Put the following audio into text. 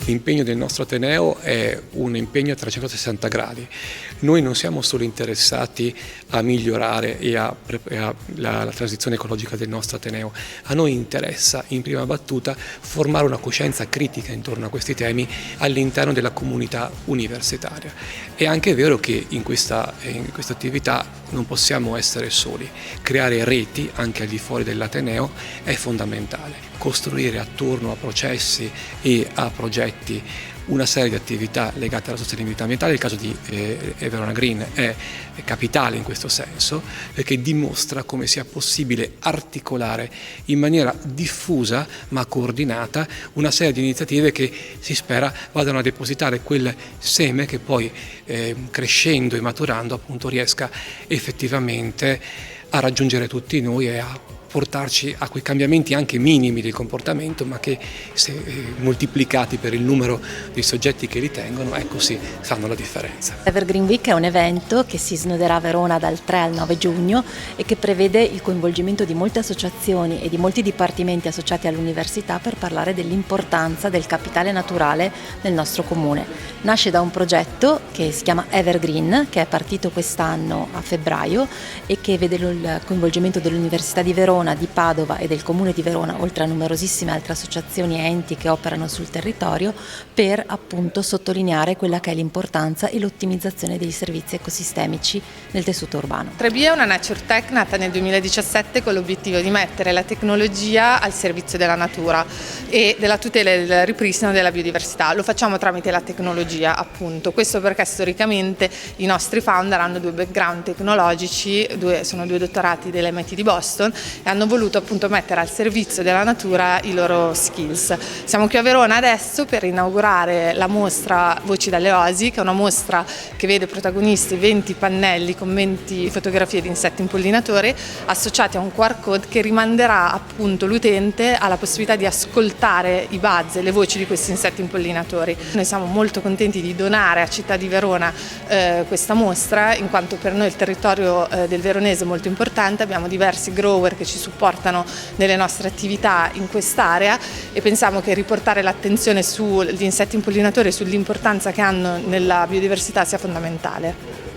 L'impegno del nostro Ateneo è un impegno a 360 gradi. Noi non siamo solo interessati a migliorare la transizione ecologica del nostro Ateneo, a noi interessa in prima battuta formare una coscienza critica intorno a questi temi all'interno della comunità universitaria. È anche vero che in questa attività non possiamo essere soli, creare reti anche al di fuori dell'Ateneo è fondamentale. Costruire attorno a processi e a progetti una serie di attività legate alla sostenibilità ambientale. Il caso di Verona Green è capitale in questo senso, perché dimostra come sia possibile articolare in maniera diffusa ma coordinata una serie di iniziative che si spera vadano a depositare quel seme che poi crescendo e maturando appunto riesca effettivamente a raggiungere tutti noi e a portarci a quei cambiamenti anche minimi del comportamento, ma che se moltiplicati per il numero di soggetti che li tengono, ecco sì, fanno la differenza. Evergreen Week è un evento che si snoderà a Verona dal 3 al 9 giugno e che prevede il coinvolgimento di molte associazioni e di molti dipartimenti associati all'università per parlare dell'importanza del capitale naturale nel nostro comune. Nasce da un progetto che si chiama Evergreen, che è partito quest'anno a febbraio e che vede il coinvolgimento dell'Università di Verona, di Padova e del Comune di Verona, oltre a numerosissime altre associazioni e enti che operano sul territorio, per appunto sottolineare quella che è l'importanza e l'ottimizzazione dei servizi ecosistemici nel tessuto urbano. 3B è una nature tech nata nel 2017 con l'obiettivo di mettere la tecnologia al servizio della natura e della tutela e del ripristino della biodiversità. Lo facciamo tramite la tecnologia, appunto. Questo perché storicamente i nostri founder hanno due background tecnologici, sono due dottorati dell'MIT di Boston e hanno voluto appunto mettere al servizio della natura i loro skills. Siamo qui a Verona adesso per inaugurare la mostra Voci dalle Oasi, che è una mostra che vede protagonisti 20 pannelli con 20 fotografie di insetti impollinatori associati a un QR code che rimanderà appunto l'utente alla possibilità di ascoltare i buzz e le voci di questi insetti impollinatori. Noi siamo molto contenti di donare a Città di Verona questa mostra, in quanto per noi il territorio del veronese è molto importante. Abbiamo diversi grower che ci supportano nelle nostre attività in quest'area e pensiamo che riportare l'attenzione sugli insetti impollinatori e sull'importanza che hanno nella biodiversità sia fondamentale.